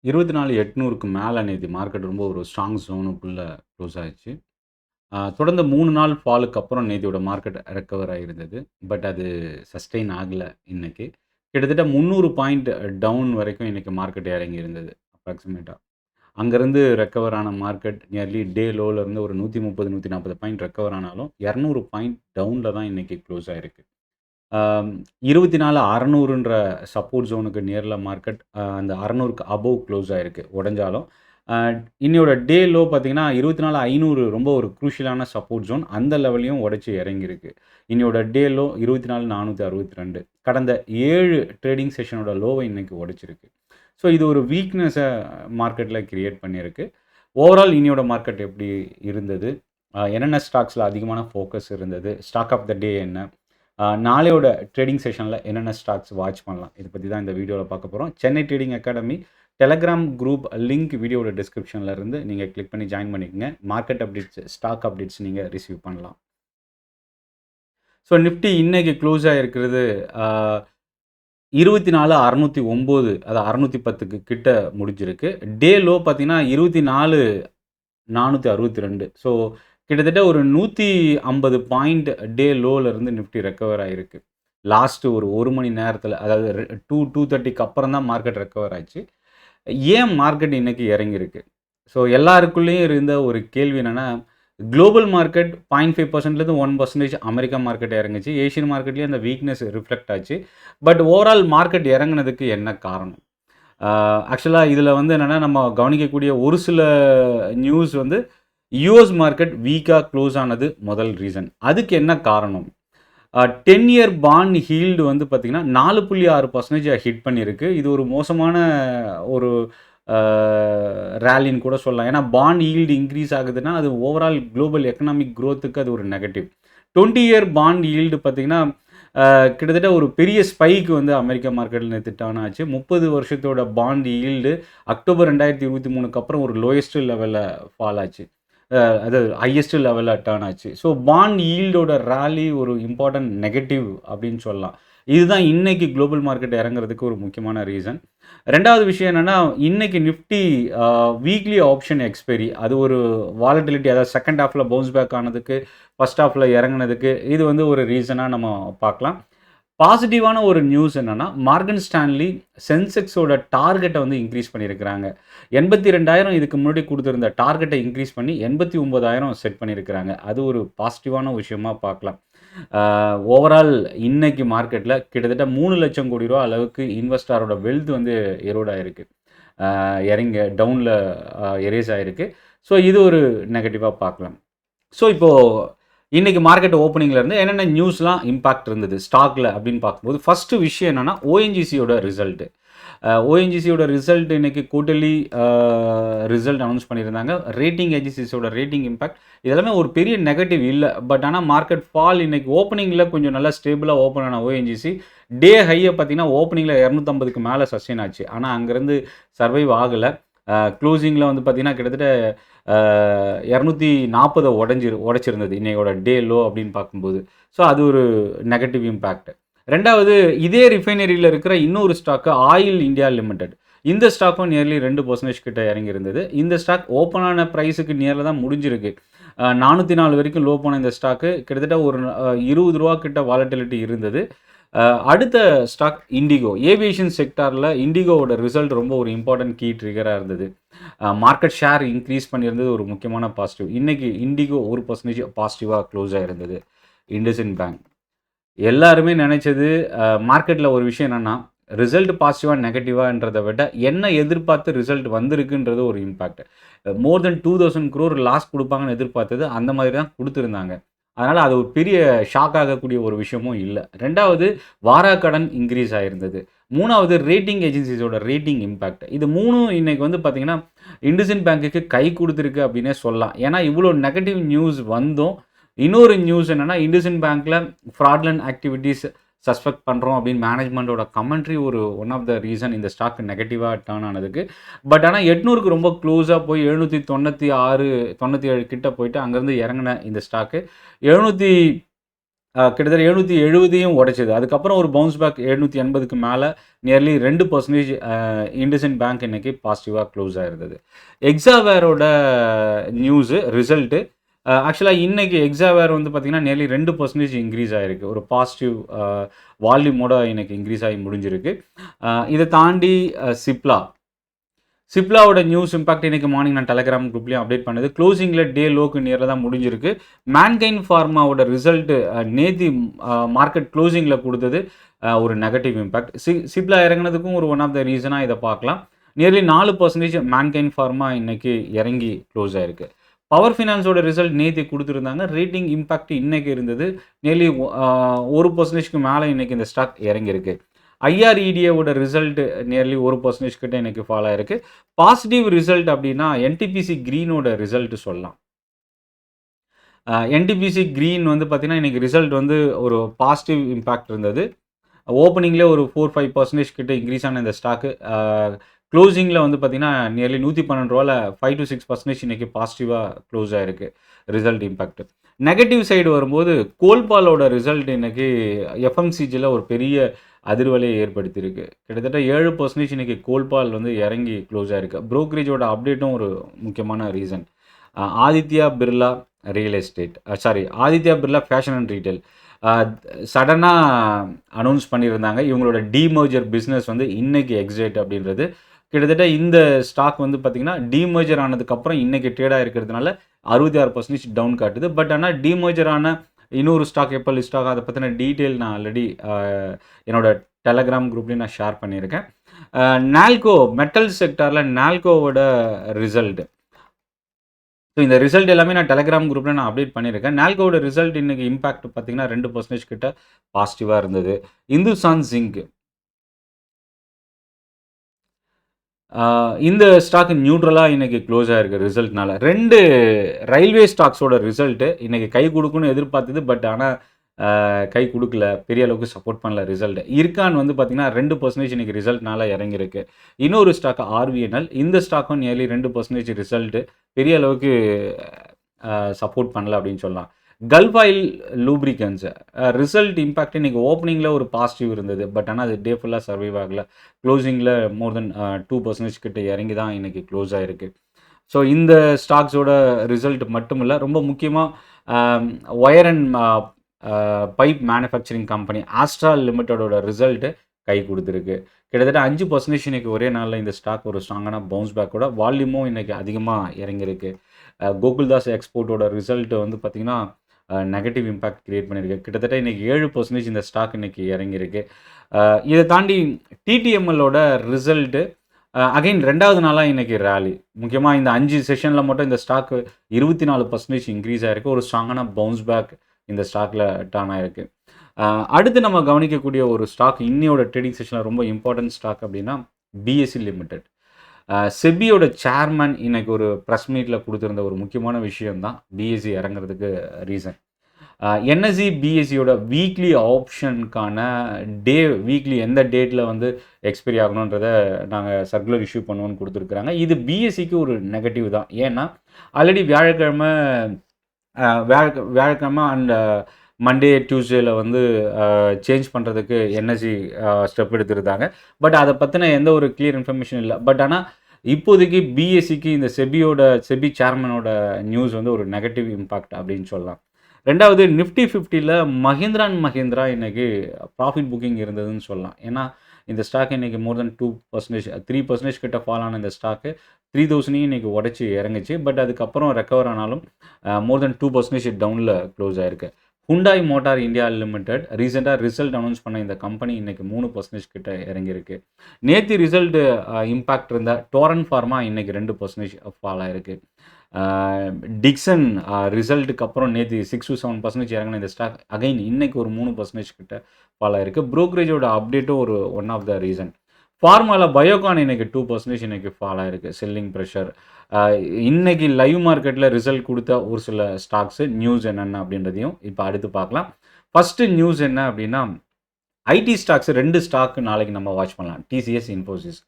24,800க்கு மேல நேத்து மார்க்கெட் ரொம்ப ஒரு ஸ்ட்ராங் ஜோனுக்குள்ள க்ளோஸ் ஆயிருச்சு. தொடர்ந்து 3 நாள் ஃபாலுக்கு அப்புறம் நேத்தியோட மார்க்கெட் ரெக்கவர் ஆயிருந்தது. பட் அது சஸ்டெயின் ஆகல இன்னைக்கு. கிட்டத்தட்ட 300 பாயிண்ட் டவுன் வரைக்கும் இன்னைக்கு மார்க்கெட் இறங்கி இருந்தது அப்ராக்ஸிமேட்டா. அங்கருந்து ரெக்கவர் ஆன மார்க்கெட் நியர்லி டே லோல இருந்து ஒரு 130, 140 பாயிண்ட் ரெக்கவர் ஆனாலும் 200 பாயிண்ட் டவுன்ல தான் இன்னைக்கு க்ளோஸ் ஆயிருக்கு. 24,600ன்ற சப்போர்ட் ஜோனுக்கு நியர்ல மார்க்கெட் அந்த 600க்கு அபோவ் க்ளோஸ் ஆயிருக்கு உடைஞ்சாலும். அ இன்னையோட டே லோ பார்த்தீங்கன்னா, 24,500 ரொம்ப ஒரு குரூஷியலான சப்போர்ட் ஜோன். அந்த லெவலையும் உடைச்சு இறங்கியிருக்கு. இன்னையோட டே லோ 24,462. கடந்த 7 ட்ரேடிங் செஷனோட லோவ இன்னைக்கு உடைச்சிருக்கு. ஸோ இது ஒரு வீக்னஸ மார்க்கெட்ல கிரியேட் பண்ணியிருக்கு. ஓவரால் இன்னையோட மார்க்கெட் எப்படி இருந்தது? என்னென்ன ஸ்டாக்ஸ்ல அதிகமான ஃபோக்கஸ் இருந்தது? ஸ்டாக் ஆஃப் த டே என்ன? நாளையோட ட்ரேடிங் செஷன்ல என்னென்ன ஸ்டாக்ஸ் வாட்ச் பண்ணலாம்? இத பத்தி தான் இந்த வீடியோல பார்க்க போறோம். Chennai trading academy Telegram group link வீடியோட டிஸ்கிரிப்ஷன்ல இருந்து நீங்க கிளிக் பண்ணி ஜாயின் பண்ணிக்கங்க. மார்க்கெட் அப்டேட்ஸ், ஸ்டாக் அப்டேட்ஸ் நீங்க ரிசீவ் பண்ணலாம். ஸோ நிஃப்டி இன்னைக்கு க்ளோஸ் ஆயிருக்கிறது 24,609 அது 610க்கு கிட்ட முடிஞ்சிருக்கு. டே லோ பார்த்தீங்கன்னா 24,462. ஸோ கிட்டத்தட்ட ஒரு 150 பாயிண்ட் டே லோல இருந்து நிஃப்டி ரெக்கவர் ஆயிருக்கு. லாஸ்ட் ஒரு 1 மணி நேரத்தில அதாவது 2:30க்கு அப்புறம் தான் மார்க்கெட் ரெக்கவர் ஆச்சு. ஏன் மார்க்கெட் இன்னைக்கு இறங்கியிருக்கு? ஸோ எல்லாருக்குள்ளேயும் இருந்த ஒரு கேள்வி என்னன்னா, குளோபல் மார்க்கெட் 0.5%லேருந்து 1% அமெரிக்கா மார்க்கெட் இறங்குச்சு. ஏசியன் மார்க்கெட்லயும் அந்த வீக்னஸ் ரிஃப்ளெக்ட் ஆச்சு. பட் ஓவரால் மார்க்கெட் இறங்குனதுக்கு என்ன காரணம்? ஆக்சுவலா இதில வந்து என்னன்னா, நம்ம கவனிக்கக்கூடிய ஒரு சில நியூஸ் வந்து யுஎஸ் மார்க்கெட் வீக்கா க்ளோஸ் ஆனது முதல் ரீசன். அதுக்கு என்ன காரணம்? 10 இயர் பாண்ட் ஹீல்டு வந்து பார்த்தீங்கன்னா, 4.6% ஹிட் பண்ணியிருக்கு. இது ஒரு மோசமான ஒரு ரேலின்னு கூட சொல்லலாம். ஏன்னா பாண்ட் ஈல்டு இன்க்ரீஸ் ஆகுதுன்னா, அது ஓவரால் குளோபல் எக்கனாமிக் குரோத்துக்கு அது ஒரு நெகட்டிவ். 20 இயர் பாண்ட் ஈல்டு பார்த்தீங்கன்னா, கிட்டத்தட்ட ஒரு பெரிய ஸ்பைக் வந்து அமெரிக்கா மார்க்கெட்ல நேத்து டர்ன் ஆச்சு. 30 வருஷத்தோட பாண்ட் ஈல்டு அக்டோபர் 2023க்கு அப்புறம் ஒரு லோயஸ்ட் லெவல்ல ஃபால் ஆச்சு. அது ஹையஸ்ட் லெவல்ல டர்ன் ஆச்சு. ஸோ பாண்ட் ஈல்டோட ராலி ஒரு இம்பார்ட்டன்ட் நெகட்டிவ் அப்படின்னு சொல்லலாம். இதுதான் இன்னைக்கு குளோபல் மார்க்கெட் இறங்குறதுக்கு ஒரு முக்கியமான ரீசன். 2வது விஷயம் என்னன்னா, இன்னைக்கு நிஃப்டி வீக்லி ஆப்ஷன் எக்ஸ்பைரி அது ஒரு வாலட்டிலிட்டி அதாவது செகண்ட் ஹாஃப்ல பவுன்ஸ் பேக் ஆனதுக்கு, ஃபர்ஸ்ட் ஹாஃப்ல இறங்குனதுக்கு இது வந்து ஒரு ரீசனா நம்ம பார்க்கலாம். பாசிட்டிவான ஒரு நியூஸ் என்னன்னா, மார்கன் ஸ்டான்லி சென்செக்ஸோட டார்கெட்ட வந்து இன்க்ரீஸ் பண்ணியிருக்கிறாங்க. 82,000 இதுக்கு முன்னாடி குடுத்திருந்த டார்கெட்ட இன்க்ரீஸ் பண்ணி 89,000 செட் பண்ணியிருக்கிறாங்க. அது ஒரு பாசிட்டிவான விஷயமா பார்க்கலாம். ஓவரால் இன்னைக்கு மார்க்கெட்ல கிட்டத்தட்ட 3,00,000 கோடி ரூவா அளவுக்கு இன்வெஸ்டாரோட வெல்த் வந்து எரோட் ஆயிருக்கு. இறங்கி டவுன்ல எரேஸ் ஆயிருக்கு. ஸோ இது ஒரு நெகட்டிவா பார்க்கலாம். ஸோ இப்போ இன்னைக்கு மார்க்கெட் ஓப்பனிங்ல இருந்து என்னென்ன நியூஸ்லாம் இம்பாக்ட் இருந்தது ஸ்டாக்ல அப்படின்னு பார்க்கும்போது, ஃபர்ஸ்ட் விஷயம் என்னன்னா ஓஎன்ஜிசியோட ரிசல்ட். ஓஎன்ஜிசியோட ரிசல்ட் இன்னைக்கு குவார்ட்டர்லி ரிசல்ட் அனௌன்ஸ் பண்ணியிருந்தாங்க. ரேட்டிங் ஏஜென்சிஸோட ரேட்டிங் இம்பாக்ட் இதெல்லாமே ஒரு பெரிய நெகட்டிவ் இல்ல. பட் ஆனா மார்க்கெட் ஃபால் இன்னைக்கு ஓப்பனிங்ல கொஞ்சம் நல்லா ஸ்டேபிளா ஓப்பன் ஆன ஓஎன்ஜிசி டே ஹைய பார்த்தீங்கன்னா ஓப்பனிங்ல 250க்கு மேல சஸ்டெயின் ஆச்சு. ஆனா அங்கிருந்து சர்வைவ் ஆகல. க்ளோசிங்ல வந்து பார்த்தீங்கன்னா கிட்டத்தட்ட 240 உடைச்சிருந்தது இன்னையோட டே லோ அப்படின்னு பார்க்கும்போது. ஸோ அது ஒரு நெகட்டிவ் இம்பாக்ட். 2வது இதே ரிஃபைனரியில இருக்கிற இன்னொரு ஸ்டாக் ஆயில் இந்தியா லிமிடெட். இந்த ஸ்டாக்கும் நியர்லி 2% கிட்ட இறங்கி இருந்தது. இந்த ஸ்டாக் ஓப்பன் ஆன பிரைஸுக்கு நியர்ல தான் முடிஞ்சிருக்கு. 404 வரைக்கும் லோ போன இந்த ஸ்டாக்கு கிட்டத்தட்ட ஒரு ரூ. 20 கிட்ட வாலட்டிலிட்டி இருந்தது. அடுத்த ஸ்டாக் இண்டிகோ. ஏவியேஷன் செக்டார்ல இண்டிகோவோட ரிசல்ட் ரொம்ப ஒரு இம்பார்ட்டன்ட் கீ ட்ரிகரா இருந்தது. மார்க்கெட் ஷேர் இன்க்ரீஸ் பண்ணியிருந்தது ஒரு முக்கியமான பாசிட்டிவ். இன்னைக்கு இண்டிகோ 1% பாசிட்டிவா க்ளோஸ் ஆயிருந்தது. இண்டஸ்இண்ட் பேங்க். எல்லாருமே நினைச்சது மார்க்கெட்ல ஒரு விஷயம் என்னன்னா, ரிசல்ட் பாசிட்டிவா, நெகட்டிவான்றத விட என்ன எதிர்பார்த்து ரிசல்ட் வந்திருக்குன்றது ஒரு இம்பாக்ட். மோர் தென் 2,000 crore லாஸ் குடுப்பாங்கன்னு எதிர்பார்த்தது அந்த மாதிரி தான் குடுத்திருந்தாங்க. அதனால அது ஒரு பெரிய ஷாக் ஆகக்கூடிய ஒரு விஷயமும் இல்ல. 2வது வாராக்கடன் இன்க்ரீஸ் ஆயிருந்தது. 3வது ரேட்டிங் ஏஜென்சிஸோட ரேட்டிங் இம்பாக்ட். இது 3ம் இன்னைக்கு வந்து பார்த்தீங்கன்னா, இண்டஸ்இண்ட் பேங்க்குக்கு கை குடுத்திருக்கு அப்படின்னே சொல்லலாம். ஏன்னா இவ்வளோ நெகட்டிவ் நியூஸ் வந்தும் இன்னொரு நியூஸ் என்னன்னா, இண்டஸ்இண்ட் பேங்க்ல ஃப்ராட்லன்ட் ஆக்டிவிட்டீஸ் சஸ்பெக்ட் பண்றோம் அப்படின்னு மேனேஜ்மென்ட்டோட கமெண்ட்ரி ஒரு ஒன் ஆஃப் த ரீசன் இந்த ஸ்டாக் நெகட்டிவா டர்ன் ஆனதுக்கு. பட் ஆனா 800க்கு ரொம்ப க்ளோஸா போய் 796, 97 கிட்ட போயிட்டு அங்கருந்து இறங்குன இந்த ஸ்டாக்கு 700 கிட்டத்தட்ட 770யும் உடைச்சது. அதுக்கப்புறம் ஒரு பவுன்ஸ் பேக் 780க்கு மேல நியர்லி 2% இண்டஸ்இண்ட் பேங்க் இன்னைக்கு பாசிட்டிவா க்ளோஸ் ஆயிருந்தது. எக்ஸாவேரோட ரிசல்ட்டு ஆக்சுவலா இன்னைக்கு எக்ஸாவேர் வந்து பார்த்தீங்கன்னா, நியர்லி 2% இன்க்ரீஸ் ஆயிருக்கு. ஒரு பாசிட்டிவ் வால்யூமோட இன்னைக்கு இன்க்ரீஸ் ஆகி முடிஞ்சிருக்கு. இத தாண்டி சிப்லாவோட நியூஸ் இம்பாக்ட் இன்னைக்கு மார்னிங் நான் டெலகிராம் குரூப்லேயும் அப்டேட் பண்ணது. க்ளோசிங்கில் டே லோக்கு நியரில் தான் முடிஞ்சிருக்கு. மேன்கைன் ஃபார்மாவோட ரிசல்ட் நேத்தி மார்க்கெட் க்ளோசிங்கில் கொடுத்தது ஒரு நெகட்டிவ் இம்பாக்ட். சிப்லா இறங்கினதுக்கும் ஒரு ஒன் ஆஃப் த ரீசனாக இதை பார்க்கலாம். நியர்லி 4% மேன்கைன் ஃபார்மா இன்னைக்கு இறங்கி க்ளோஸ் ஆயிருக்கு. பவர் ஃபினான்ஸோட ரிசல்ட் நேத்தி கொடுத்துருந்தாங்க. ரேட்டிங் இம்பாக்ட் இன்னைக்கு இருந்தது. நியர்லி 1%க்கு மேலே இன்னைக்கு இந்த ஸ்டாக் இறங்கியிருக்கு. ஐஆர்இடிஏவோட ரிசல்ட் நியர்லி 1% கிட்ட எனக்கு ஃபாலோ ஆயிருக்கு. பாசிட்டிவ் ரிசல்ட் அப்படின்னா என்டிபிசி கிரீனோட ரிசல்ட் சொல்லலாம். என்டிபிசி கிரீன் வந்து பார்த்தீங்கன்னா இன்னைக்கு ரிசல்ட் வந்து ஒரு பாசிட்டிவ் இம்பாக்ட் இருந்தது. ஓப்பனிங்லேயே ஒரு 4-5% கிட்ட இன்க்ரீஸ் ஆன இந்த ஸ்டாக்கு க்ளோசிங்கில் வந்து பார்த்தீங்கன்னா நியர்லி 112 ரூபாயில் 5-6% இன்னைக்கு பாசிட்டிவாக க்ளோஸ் ஆயிருக்கு ரிசல்ட் இம்பாக்ட். நெகட்டிவ் சைடு வரும்போது கோல்பாலோட ரிசல்ட் இன்னைக்கு எஃப்எம்சிஜியில் ஒரு பெரிய அதிர்வலையை ஏற்படுத்தியிருக்கு. கிட்டத்தட்ட 7% இன்னைக்கு கோல்பால் வந்து இறங்கி க்ளோஸ் ஆயிருக்கு. ப்ரோக்கரேஜோட அப்டேட்டும் ஒரு முக்கியமான reason. Aditya Birla Aditya Birla fashion and retail சடனாக அனௌன்ஸ் பண்ணியிருந்தாங்க. இவங்களோட டீமர்ஜர் பிஸ்னஸ் வந்து இன்னைக்கு எக்ஸிட் அப்படின்றது. கிட்டத்தட்ட இந்த ஸ்டாக் வந்து பார்த்தீங்கன்னா டீமர்ஜர் ஆனதுக்கப்புறம் இன்னைக்கு ட்ரேடாக இருக்கிறதுனால 66% டவுன் காட்டுது. பட் ஆனால் டீமர்ஜர் ஆன இன்னொரு ஸ்டாக் எப்போ லிஸ்ட் ஆகும் அதை பற்றின டீட்டெயில் நான் ஆல்ரெடி என்னோட டெலகிராம் குரூப்லேயும் நான் ஷேர் பண்ணியிருக்கேன். நால்கோ மெட்டல் செக்டாரில் நால்கோவோட ரிசல்ட். ஸோ இந்த ரிசல்ட் எல்லாமே நான் டெலகிராம் குரூப்பில் நான் அப்டேட் பண்ணியிருக்கேன். நால்கோவோட ரிசல்ட் இன்னைக்கு இம்பாக்ட் பார்த்தீங்கன்னா 2% கிட்ட பாசிட்டிவாக இருந்தது. இந்துஸ்தான் ஜிங்க் இந்த ஸ்டாக் நியூட்ரலாக இன்னைக்கு க்ளோஸ் ஆயிருக்கு ரிசல்ட்னால. 2 ரயில்வே ஸ்டாக்ஸோட ரிசல்ட்டு இன்னைக்கு கை கொடுக்குன்னு எதிர்பார்த்தது. பட் ஆனால் கை கொடுக்கல, பெரிய அளவுக்கு சப்போர்ட் பண்ணல ரிசல்ட். இருக்கான் வந்து பார்த்தீங்கன்னா 2% இன்னைக்கு ரிசல்ட்னால இறங்கியிருக்கு. இன்னொரு ஸ்டாக் ஆர்விஎன்எல், இந்த ஸ்டாக்கும் நியர்லி 2% ரிசல்ட்டு பெரிய அளவுக்கு சப்போர்ட் பண்ணல அப்படின்னு சொல்லலாம். Gulf oil lubricants result impact இன்னைக்கு ஓப்பனிங்கில் ஒரு பாசிட்டிவ் இருந்தது. பட் ஆனால் அது டே ஃபுல்லாக சர்வைவ் ஆகலை. க்ளோசிங்கில் மோர் தென் 2% கிட்ட இறங்கி தான் இன்னைக்கு க்ளோஸ் ஆகிருக்கு. ஸோ இந்த ஸ்டாக்ஸோட ரிசல்ட் மட்டும் இல்லை, ரொம்ப முக்கியமாக wire and pipe manufacturing company Astral லிமிட்டடோட ரிசல்ட்டு கை கொடுத்துருக்கு. கிட்டத்தட்ட 5% இன்னைக்கு ஒரே நாளில் இந்த ஸ்டாக் ஒரு ஸ்ட்ராங்கான பவுன்ஸ் பேக்கோட வால்யூமும் இன்னைக்கு அதிகமாக இறங்கியிருக்கு. கோகுல்தாஸ் எக்ஸ்போர்ட்டோட ரிசல்ட் வந்து பார்த்திங்கன்னா நெகட்டிவ் இம்பாக்ட் கிரியேட் பண்ணியிருக்கு. கிட்டத்தட்ட இன்றைக்கி 7% இந்த ஸ்டாக் இன்றைக்கி இறங்கியிருக்கு. இதை தாண்டி டிடிஎம்எல்லோட ரிசல்ட்டு அகைன் 2வது நாளாக இன்றைக்கி ரேலி. முக்கியமாக இந்த 5 செஷனில் மட்டும் இந்த ஸ்டாக்கு 24% இன்க்ரீஸ் ஆகிருக்கு. ஒரு ஸ்ட்ராங்கான பவுன்ஸ் பேக் இந்த ஸ்டாக்கில் டர்ன் ஆகிருக்கு. அடுத்து நம்ம கவனிக்கக்கூடிய ஒரு ஸ்டாக் இன்னையோட ட்ரேடிங் செஷனில் ரொம்ப இம்பார்ட்டன்ட் ஸ்டாக் அப்படின்னா பிஎஸ்சி லிமிடெட். செபியோட சேர்மன் இன்னைக்கு ஒரு ப்ரெஸ் மீட்டில் கொடுத்துருந்த ஒரு முக்கியமான விஷயம்தான் பிஎஸ்சி இறங்குறதுக்கு ரீசன். என்எஸ்சி பிஎஸ்சியோட வீக்லி ஆப்ஷனுக்கான வீக்லி எந்த டேட்டில் வந்து எக்ஸ்பைரி ஆகணுன்றதை நாங்கள் சர்க்குலர் இஷ்யூ பண்ணுவோன்னு கொடுத்துருக்குறாங்க. இது பிஎஸ்சிக்கு ஒரு நெகட்டிவ் தான். ஏன்னா ஆல்ரெடி வியாழக்கிழமை அண்ட் மண்டே டியூஸ்டேயில் வந்து சேஞ்ச் பண்ணுறதுக்கு என்எஸ்சி ஸ்டெப் எடுத்துருந்தாங்க. பட் அதை பற்றின எந்த ஒரு கிளியர் இன்ஃபர்மேஷன் இல்லை. பட் ஆனால் இப்போதைக்கு பிஎஸ்சிக்கு இந்த செபி சேர்மனோட நியூஸ் வந்து ஒரு நெகட்டிவ் இம்பாக்ட் அப்படின்னு சொல்லலாம். 2வது நிஃப்டி 50ல் மஹிந்திரா அண்ட் மஹிந்திரா இன்றைக்கி ப்ராஃபிட் புக்கிங் இருந்ததுன்னு சொல்லலாம். ஏன்னா இந்த ஸ்டாக் இன்றைக்கி மோர் தென் 3% கிட்ட ஃபால் ஆன இந்த ஸ்டாக்கு 3000 இன்றைக்கி உடச்சி இறங்குச்சு. பட் அதுக்கப்புறம் ரெக்கவர் ஆனாலும் மோர் தென் 2% டவுனில் க்ளோஸ் ஆகிருக்கு. ஹுண்டாய் மோட்டார் இந்தியா லிமிடெட் ரீசெண்டாக ரிசல்ட் அனௌன்ஸ் பண்ண இந்த கம்பெனி இன்றைக்கி 3% கிட்ட இறங்கியிருக்கு. நேற்று ரிசல்ட் இம்பாக்ட் இருந்த டோரன் ஃபார்மா இன்றைக்கி 2% ஃபால் ஆகிருக்கு. டிக்சன் ரிசல்ட்டுக்கு அப்புறம் நேற்று 6-7% இறங்கின இந்த ஸ்டாக் அகைன் இன்றைக்கி ஒரு 3% கிட்ட ஃபால் ஆகிருக்கு. ப்ரோக்கரேஜோட அப்டேட்டும் ஒரு ஒன் ஆஃப் த ரீசன். ஃபார்மாவில் பயோகான் இன்றைக்கி 2% இன்றைக்கி ஃபால் ஆகிருக்கு. Selling pressure. இன்றைக்கி லைவ் மார்க்கெட்டில் ரிசல்ட் கொடுத்த ஒரு சில ஸ்டாக்ஸு நியூஸ் என்னென்ன அப்படின்றதையும் இப்போ அடுத்து பார்க்கலாம். ஃபஸ்ட்டு நியூஸ் என்ன அப்படின்னா ஐடி ஸ்டாக்ஸ் 2 ஸ்டாக்கு நாளைக்கு நம்ம வாட்ச் பண்ணலாம். டிசிஎஸ், இன்ஃபோசிஸ்.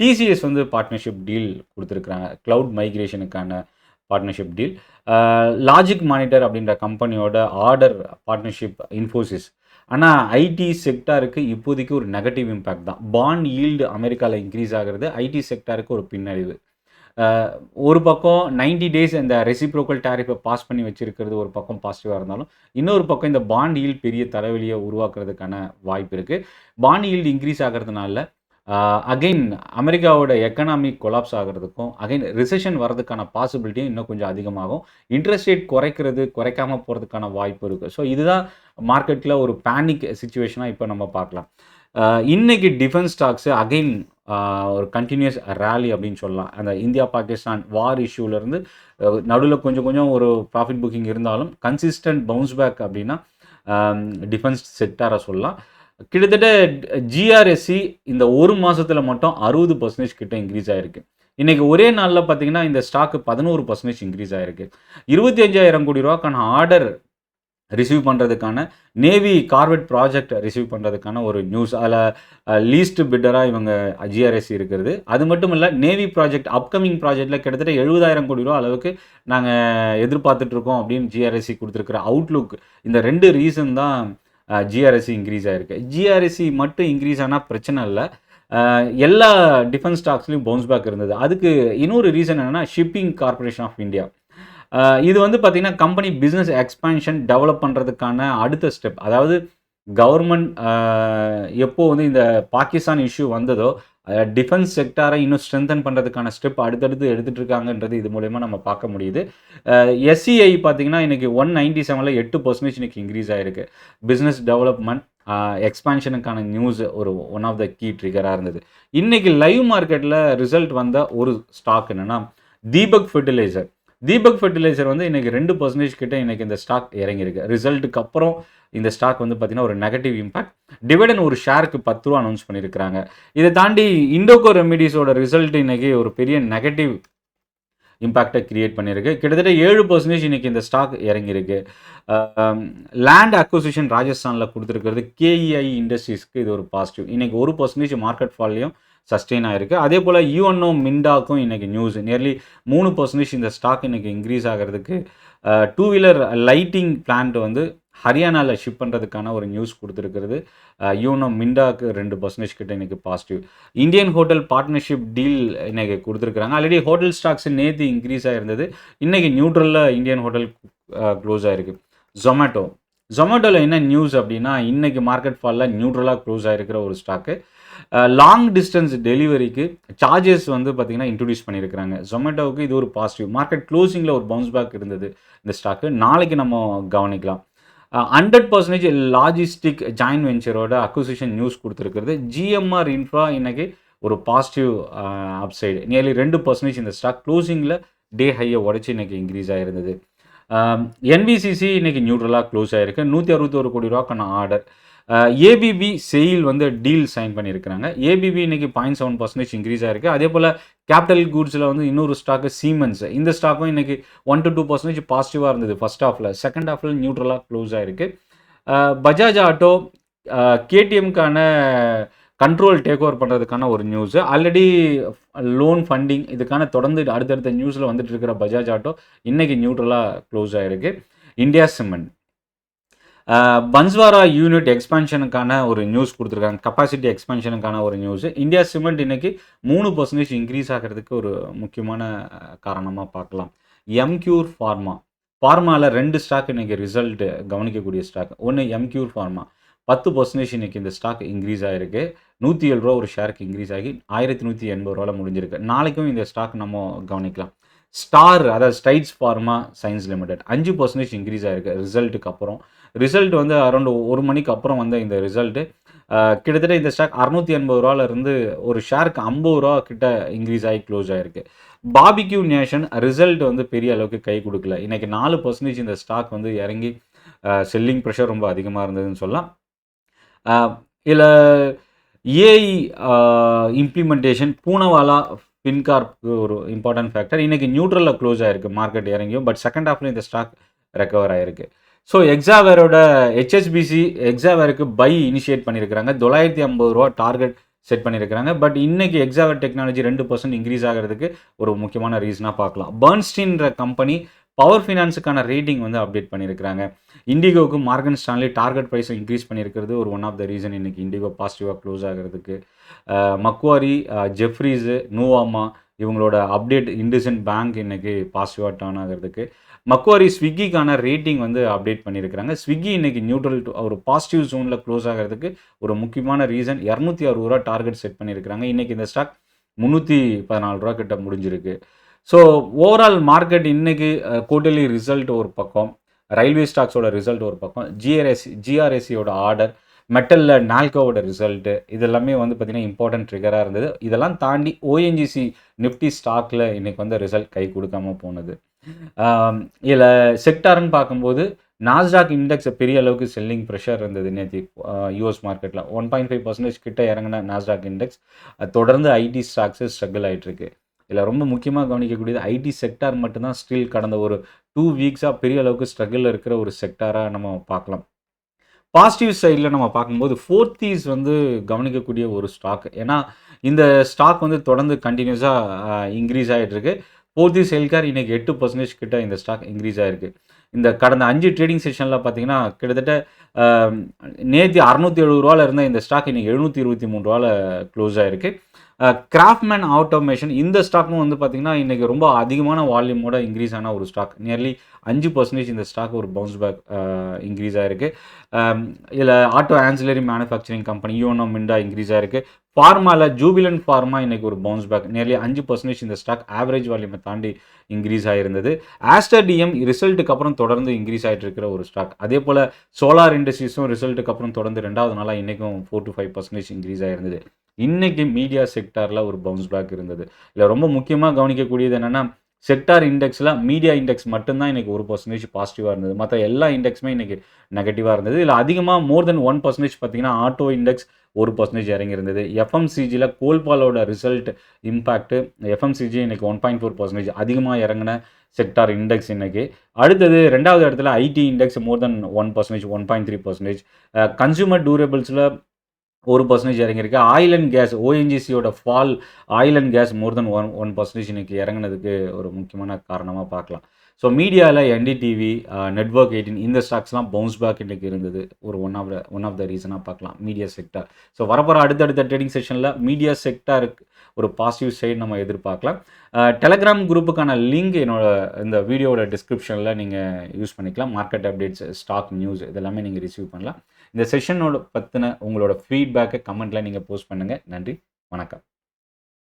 டிசிஎஸ் வந்து பார்ட்னர்ஷிப் டீல் கொடுத்துருக்குறாங்க க்ளவுட் மைக்ரேஷனுக்கான பார்ட்னர்ஷிப் டீல். லாஜிக் மானிட்டர் அப்படின்ற கம்பெனியோட ஆர்டர் பார்ட்னர்ஷிப் இன்ஃபோசிஸ். ஆனால் ஐடி செக்டாருக்கு இப்போதைக்கு ஒரு நெகட்டிவ் இம்பேக்ட் தான். பாண்ட் ஈல்டு அமெரிக்காவில் இன்க்ரீஸ் ஆகிறது ஐடி செக்டாருக்கு ஒரு பின்னடைவு. ஒரு பக்கம் 90 டேஸ் இந்த ரெசிப்ரோக்கல் டேரிஃபை பாஸ் பண்ணி வச்சிருக்கிறது ஒரு பக்கம் பாசிட்டிவாக இருந்தாலும், இன்னொரு பக்கம் இந்த பாண்ட் ஈல்டு பெரிய தலைவலியை உருவாக்குறதுக்கான வாய்ப்பு இருக்குது. பாண்ட் ஈல்டு இன்க்ரீஸ் ஆகிறதுனால அகைன் அமெரிக்காவோட எக்கனாமிக் கொலாப்ஸ் ஆகிறதுக்கும் அகைன் ரிசெஷன் வரதுக்கான பாசிபிலிட்டியும் இன்னும் கொஞ்சம் அதிகமாகும். இன்ட்ரெஸ்ட் ரேட் குறைக்காமல் போகிறதுக்கான வாய்ப்பு இருக்குது. ஸோ இதுதான் மார்க்கெட்டில் ஒரு பேனிக் சிச்சுவேஷனாக இப்போ நம்ம பார்க்கலாம். இன்னைக்கு டிஃபென்ஸ் ஸ்டாக்ஸு அகைன் ஒரு கண்டினியூஸ் ரேலி அப்படின்னு சொல்லலாம். அந்த இந்தியா பாகிஸ்தான் வார் இஷ்யூலேருந்து நடுவில் கொஞ்சம் ஒரு ப்ராஃபிட் புக்கிங் இருந்தாலும் கன்சிஸ்டன்ட் பவுன்ஸ் பேக் அப்படின்னா டிஃபென்ஸ் செக்டாரை சொல்லலாம். கிட்டத்தட்ட ஜிஆர்எஸ்சி இந்த ஒரு மாதத்தில் மட்டும் 60% கிட்ட இன்க்ரீஸ் ஆகிருக்கு. இன்றைக்கி ஒரே நாளில் பார்த்தீங்கன்னா இந்த ஸ்டாக்கு 11% இன்க்ரீஸ் ஆகிருக்கு. 25,000 கோடி ரூபாய்க்கான ஆர்டர் ரிசீவ் பண்ணுறதுக்கான நேவி கார்வெட் ப்ராஜெக்ட் ரிசீவ் பண்ணுறதுக்கான ஒரு நியூஸ். அதில் லீஸ்ட் பிட்டராக இவங்க ஜிஆர்எஸ்சி இருக்கிறது. அது மட்டும் இல்லை, நேவி ப்ராஜெக்ட் அப்கமிங் ப்ராஜெக்டில் கிட்டத்தட்ட 70,000 கோடி ரூபா அளவுக்கு நாங்கள் எதிர்பார்த்துட்ருக்கோம் அப்படின்னு ஜிஆர்எஸ்சி கொடுத்துருக்குற அவுட்லுக். இந்த 2 ரீசன் தான் ஜிஆர்எஸ்சி இன்க்ரீஸ் ஆகிருக்கு. ஜிஆர்எஸ்சி மட்டும் இன்க்ரீஸ் ஆனால் பிரச்சனை இல்லை, எல்லா டிஃபென்ஸ் ஸ்டாக்ஸ்லையும் பவுன்ஸ் பேக் இருந்தது. அதுக்கு இன்னொரு ரீசன் என்னென்னா ஷிப்பிங் கார்பரேஷன் ஆஃப் இந்தியா. இது வந்து பார்த்திங்கன்னா கம்பெனி பிஸ்னஸ் எக்ஸ்பான்ஷன் டெவலப் பண்ணுறதுக்கான அடுத்த ஸ்டெப். அதாவது கவர்மெண்ட் எப்போ வந்து இந்த பாகிஸ்தான் இஷ்யூ வந்ததோ டிஃபென்ஸ் செக்டாரை இன்னும் ஸ்ட்ரென்தன் பண்ணுறதுக்கான ஸ்டெப் அடுத்தடுத்து எடுத்துகிட்டு இருக்காங்கன்றது இது மூலயமா நம்ம பார்க்க முடியுது. எஸ்சிஐ பார்த்திங்கன்னா இன்றைக்கி 197ல் 8% இன்றைக்கி இன்க்ரீஸ் ஆகிருக்கு. பிஸ்னஸ் டெவலப்மெண்ட் எக்ஸ்பான்ஷனுக்கான நியூஸ் ஒரு ஒன் ஆஃப் த கீ ட்ரிகராக இருந்தது. இன்றைக்கி லைவ் மார்க்கெட்டில் ரிசல்ட் வந்த ஒரு ஸ்டாக் என்னென்னா தீபக் ஃபெர்டிலைசர். தீபக் ஃபெர்டிலைசர் வந்து இன்றைக்கி 2% கிட்ட இன்றைக்கி இந்த ஸ்டாக் இறங்கியிருக்கு. ரிசல்ட்டுக்கு அப்புறம் இந்த ஸ்டாக் வந்து பார்த்திங்கன்னா ஒரு நெகட்டிவ் இம்பாக்ட். டிவிடன் ஒரு ஷேருக்கு 10 ரூபா அனௌன்ஸ் பண்ணியிருக்கிறாங்க. இதை தாண்டி இண்டோகோ ரெமிடிஸோட ரிசல்ட் இன்றைக்கி ஒரு பெரிய நெகட்டிவ் இம்பேக்டை கிரியேட் பண்ணியிருக்கு. கிட்டத்தட்ட 7% இன்றைக்கி இந்த ஸ்டாக் இறங்கியிருக்கு. லேண்ட் அக்விசிஷன் ராஜஸ்தானில் கொடுத்துருக்கிறது கேஇஐ இண்டஸ்ட்ரீஸ்க்கு இது ஒரு பாசிட்டிவ். இன்றைக்கி 1% மார்க்கெட் ஃபால்லையும் சஸ்டெயின் ஆகிருக்கு. அதே போல் யூஎன்ஓ மிண்டாக்கும் இன்றைக்கி நியூஸ் நியர்லி 3% இந்த ஸ்டாக் இன்றைக்கி இன்க்ரீஸ் ஆகிறதுக்கு 2 வீலர் லைட்டிங் பிளான்ட் வந்து ஹரியானாவில் ஷிப் பண்ணுறதுக்கான ஒரு நியூஸ் கொடுத்துருக்கிறது. யூஎன்ஓ மிண்டாக்கு 2% கிட்ட இன்றைக்கி positive. Indian hotel partnership deal இன்றைக்கி கொடுத்துருக்குறாங்க. ஆல்ரெடி ஹோட்டல் ஸ்டாக்ஸ் நேற்று இன்க்ரீஸ் ஆகிருந்தது. இன்றைக்கி நியூட்ரலில் இந்தியன் ஹோட்டல் க்ளோஸ் ஆகிருக்கு. ஜொமேட்டோவில் என்ன நியூஸ் அப்படின்னா இன்றைக்கி மார்க்கெட் ஃபாலில் நியூட்ரலாக க்ளோஸ் ஆகிருக்கிற ஒரு ஸ்டாக்கு. லாங் டிஸ்டன்ஸ் டெலிவரிக்கு சார்ஜஸ் வந்து பார்த்திங்கன்னா இன்ட்ரடியூஸ் பண்ணியிருக்கிறாங்க. ஜொமேட்டோவுக்கு இது ஒரு பாசிட்டிவ். மார்க்கெட் க்ளோசிங்கில் ஒரு பவுன்ஸ் பேக் இருந்தது இந்த ஸ்டாக்கு. நாளைக்கு நம்ம கவனிக்கலாம். 100% லாஜிஸ்டிக் ஜாயின்ட் வெஞ்சரோட அக்விசிஷன் நியூஸ் கொடுத்துருக்கிறது. ஜிஎம்ஆர் இன்ஃப்ரா இன்றைக்கி ஒரு பாசிட்டிவ் அப்சைடு. நியர்லி 2% இந்த ஸ்டாக் க்ளோசிங்கில் டே ஹையை உடச்சி இன்றைக்கி இன்க்ரீஸ் ஆகிருந்தது. என்பிசிசி இன்றைக்கி நியூட்ரலாக க்ளோஸ் ஆகிருக்கு. 161 கோடி ரூபாய்க்கான ஆர்டர். ஏபிபி செயில் வந்து டீல் சைன் பண்ணியிருக்கிறாங்க. ஏபிபி இன்றைக்கி 0.7% இன்க்ரீஸ் ஆகிருக்கு. அதே போல் கேபிட்டல் கூட்ஸில் வந்து இன்னொரு ஸ்டாக்கு சீமென்ஸ். இந்த ஸ்டாக்கும் இன்றைக்கி 1 to 2% பாசிட்டிவாக இருந்தது ஃபர்ஸ்ட் ஹாஃபில். செகண்ட் ஹாஃபில் நியூட்ரலாக க்ளோஸ் ஆகிருக்கு. பஜாஜ் ஆட்டோ கேடிஎம்க்கான கண்ட்ரோல் டேக் ஓவர் பண்ணுறதுக்கான ஒரு நியூஸு. ஆல்ரெடி லோன் ஃபண்டிங் இதுக்கான தொடர்ந்து அடுத்தடுத்த நியூஸில் வந்துட்டு இருக்கிற பஜாஜ் ஆட்டோ இன்றைக்கி நியூட்ரலாக க்ளோஸ் ஆகிருக்கு. இந்தியா சிமெண்ட் பன்ஸ்வாரா யூனிட் எக்ஸ்பான்ஷனுக்கான ஒரு நியூஸ் கொடுத்துருக்காங்க. கெப்பாசிட்டி எக்ஸ்பான்ஷனுக்கான ஒரு நியூஸ். இந்தியா சிமெண்ட் இன்றைக்கி 3% இன்க்ரீஸ் ஆகிறதுக்கு ஒரு முக்கியமான காரணமாக பார்க்கலாம். எம்க்யூர் ஃபார்மாவில் 2 ஸ்டாக் இன்றைக்கி ரிசல்ட் கவனிக்கக்கூடிய ஸ்டாக். ஒன்று எம்க்யூர் ஃபார்மா 10% இன்றைக்கி இந்த ஸ்டாக் இன்க்ரீஸ் ஆகிருக்கு. 107 ரூபா ஒரு ஷேருக்கு இன்க்ரீஸ் ஆகி 1180 ரூபாவில் முடிஞ்சிருக்கு. நாளைக்கும் இந்த ஸ்டாக் நம்ம கவனிக்கலாம். ஸ்டார் அதாவது straights pharma science limited 5% increase ஆகிருக்கு ரிசல்ட்டுக்கு அப்புறம். ரிசல்ட் வந்து அரௌண்ட் 1 மணிக்கு அப்புறம் வந்த இந்த ரிசல்ட்டு கிட்டத்தட்ட இந்த ஸ்டாக் 680 ரூபாயிலிருந்து ஒரு ஷேருக்கு 50 ரூபா கிட்ட இன்க்ரீஸ் ஆகி க்ளோஸ் ஆகிருக்கு. பாபிக்யூ நேஷன் ரிசல்ட் வந்து பெரிய அளவுக்கு கை கொடுக்கல. இன்றைக்கி 4% இந்த ஸ்டாக் வந்து இறங்கி செல்லிங் ப்ரெஷர் ரொம்ப அதிகமாக இருந்ததுன்னு சொல்லலாம். இதில் ஏஐ இம்ப்ளிமெண்டேஷன் பூனவாலா ஃபின்கார்ப்க்கு ஒரு இம்பார்ட்டன்ட் ஃபேக்டர். இன்றைக்கி நியூட்ரலில் க்ளோஸ் ஆகிருக்கு மார்க்கெட் இறங்கியும். பட் செகண்ட் ஹாஃபில் இந்த ஸ்டாக் ரெக்கவர் ஆகிருக்கு. ஸோ எக்ஸாவேரோட ஹெச்எஸ்பிசி எக்ஸாவேருக்கு பை இனிஷியேட் பண்ணியிருக்கிறாங்க. 950 ரூபா டார்கெட் செட் பண்ணியிருக்கிறாங்க. பட் இன்னைக்கு எக்ஸாகட் டெக்னாலஜி 2% இன்க்ரீஸ் ஆகிறதுக்கு ஒரு முக்கியமான ரீசனாக பார்க்கலாம். பர்ன்ஸ்டீன்ற கம்பெனி பவர் ஃபினான்ஸுக்கான ரேட்டிங் வந்து அப்டேட் பண்ணியிருக்கிறாங்க. இண்டிகோவுக்கு மார்கன் ஸ்டான்லி டார்கெட் ப்ரைஸை இன்க்ரீஸ் பண்ணியிருக்கிறது ஒரு ஒன் ஆஃப் த ரீசன் இன்னைக்கு இண்டிகோ பாசிட்டிவாக க்ளோஸ் ஆகிறதுக்கு. மக்வாரி, ஜெஃப்ரீஸு, நோவாமா இவங்களோட அப்டேட் இண்டஸ்இண்ட் பேங்க் இன்னைக்கு பாசிட்டிவாக டர்ன் ஆகிறதுக்கு. மக்வாரி ஸ்விக்கிக்கான ரேட்டிங் வந்து அப்டேட் பண்ணியிருக்கிறாங்க. ஸ்விக்கி இன்னைக்கு நியூட்ரல் ஒரு பாசிட்டிவ் ஜோனில் க்ளோஸ் ஆகிறதுக்கு ஒரு முக்கியமான ரீசன் 260 ரூபா டார்கெட் செட் பண்ணியிருக்கிறாங்க. இன்னைக்கு இந்த ஸ்டாக் 314 ரூபா கிட்ட முடிஞ்சிருக்கு. ஸோ ஓவரால் மார்க்கெட் இன்னைக்கு குவார்ட்டர்லி ரிசல்ட் ஒரு பக்கம், ரயில்வே ஸ்டாக்ஸோட ரிசல்ட் ஒரு பக்கம், ஜிஆர்எஸ்சியோட ஆர்டர், மெட்டலில் நால்கோவோட ரிசல்ட்டு, இது எல்லாமே வந்து பார்த்திங்கன்னா இம்பார்ட்டன்ட் ட்ரிகராக இருந்தது. இதெல்லாம் தாண்டி ஓஎன்ஜிசி நிஃப்டி ஸ்டாக்கில் இன்றைக்கி வந்து ரிசல்ட் கை கொடுக்காம போனது. இதில் செக்டார்னு பார்க்கும்போது நாஸ்டாக் இண்டெக்ஸ் பெரிய அளவுக்கு செல்லிங் ப்ரெஷர் இருந்தது நேற்று யூஎஸ் மார்க்கெட்டில். 1.5% கிட்ட இறங்கின நாஸ்டாக் இண்டெக்ஸ். தொடர்ந்து ஐடி ஸ்டாக்ஸு ஸ்ட்ரகிள் ஆகிட்டுருக்கு. இதில் ரொம்ப முக்கியமாக கவனிக்கக்கூடியது ஐடி செக்டார் மட்டும்தான் ஸ்டில் கடந்த ஒரு 2 வீக்ஸாக பெரிய அளவுக்கு ஸ்ட்ரகிளில் இருக்கிற ஒரு செக்டாராக நம்ம பார்க்கலாம். பாசிட்டிவ் சைடில் நம்ம பார்க்கும்போது ஃபோர்த்தீஸ் வந்து கவனிக்கக்கூடிய ஒரு ஸ்டாக். ஏன்னா இந்த ஸ்டாக் வந்து தொடர்ந்து கண்டினியூஸாக இன்க்ரீஸ் ஆகிட்டுருக்கு. ஃபோர்த்தீஸ் ஹெல்த்கேர் இன்றைக்கி 8% கிட்ட இந்த ஸ்டாக் இன்க்ரீஸ் ஆகிருக்கு. இந்த கடந்த 5 ட்ரேடிங் செஷனில் பார்த்தீங்கன்னா கிட்டத்தட்ட நேற்று 670 ரூபாவில் இருந்த இந்த ஸ்டாக் இன்றைக்கி 723 ரூபாவில் க்ளோஸ் ஆகிருக்கு. கிராஃப்ட்மேன் ஆட்டோமேஷன் இந்த ஸ்டாக்கும் வந்து பார்த்திங்கன்னா இன்றைக்கி ரொம்ப அதிகமான வால்யூமோட இன்க்ரீஸ் ஆன ஒரு ஸ்டாக். நியர்லி 5% இந்த ஸ்டாக் ஒரு பவுன்ஸ் பேக் இன்க்ரீஸ் ஆகிருக்கு. இதில் auto ancillary manufacturing company you know Minda increase ஆகிருக்கு. ஃபார்மாவில் ஜூபிலண்ட் ஃபார்மா இன்றைக்கி ஒரு பவுன்ஸ் பேக், நியர்லி 5% இந்த ஸ்டாக் ஆவரேஜ் வால்யூமை தாண்டி இன்க்ரீஸ் ஆகிருந்தது. ஆஸ்டர் டிஎம் ரிசல்ட்டுக்கு அப்புறம் தொடர்ந்து இன்க்ரீஸ் ஆகிட்டு இருக்கிற ஒரு ஸ்டாக். அதே போல் சோலார் இண்டஸ்ட்ரீஸும் ரிசல்ட்டுக்கு அப்புறம் தொடர்ந்து 2வது நாளாக இன்றைக்கும் 4 to 5% இன்க்ரீஸ் ஆகிருந்தது. இன்றைக்கி மீடியா செக்டாரில் ஒரு பவுன்ஸ் பேக் இருந்தது. இதில் ரொம்ப முக்கியமாக கவனிக்கக்கூடியது என்னென்னா செக்டார் இண்டெக்ஸில் மீடியா இண்டெக்ஸ் மட்டும்தான் இன்றைக்கி 1% பாசிட்டிவாக இருந்தது. மற்ற எல்லா இண்டெக்ஸுமே இன்றைக்கி நெகட்டிவாக இருந்தது. இதில் அதிகமாக மோர் தென் 1% பார்த்திங்கன்னா ஆட்டோ இண்டெக்ஸ் 1% இறங்கி இருந்தது. எஃப்எம்சிஜியில் கோல்பாலோட ரிசல்ட் இம்பேக்ட்டு எஃப்எம்சிஜி இன்றைக்கி 1.4% அதிகமாக இறங்கின செக்டார் இண்டெக்ஸ் இன்றைக்கி. அடுத்தது 2வது இடத்துல IT index more than 1%, 1.3%. Consumer டூரபிள்ஸில் 1% இறங்கியிருக்கு. ஆயில் அண்ட் கேஸ் ஓஎன்ஜிசியோட fall, oil and gas more than 1% இன்றைக்கி இறங்கினதுக்கு ஒரு முக்கியமான காரணமாக பார்க்கலாம். ஸோ மீடியாவில் என்டிடிவி, நெட்வொர்க் 18 இந்த ஸ்டாக்ஸ்லாம் பவுன்ஸ் பேக் இன்றைக்கி இருந்தது. ஒரு ஒன் ஆஃப் த ரீசனாக பார்க்கலாம் மீடியா செக்டார். ஸோ வரப்போகிற அடுத்தடுத்த ட்ரேடிங் செஷனில் மீடியா செக்டாருக்கு ஒரு பாசிட்டிவ் சைடு நம்ம எதிர்பார்க்கலாம். டெலகிராம் குரூப்புக்கான லிங்க் என்னோட இந்த வீடியோட டிஸ்கிரிப்ஷனில் நீங்கள் யூஸ் பண்ணிக்கலாம். மார்க்கெட் அப்டேட்ஸ், ஸ்டாக் நியூஸ் இதெல்லாமே நீங்கள் ரிசீவ் பண்ணலாம். இந்த செஷனோட பற்றின உங்களோட ஃபீட்பேக்கை கமெண்ட்டில் நீங்கள் போஸ்ட் பண்ணுங்கள். நன்றி, வணக்கம்.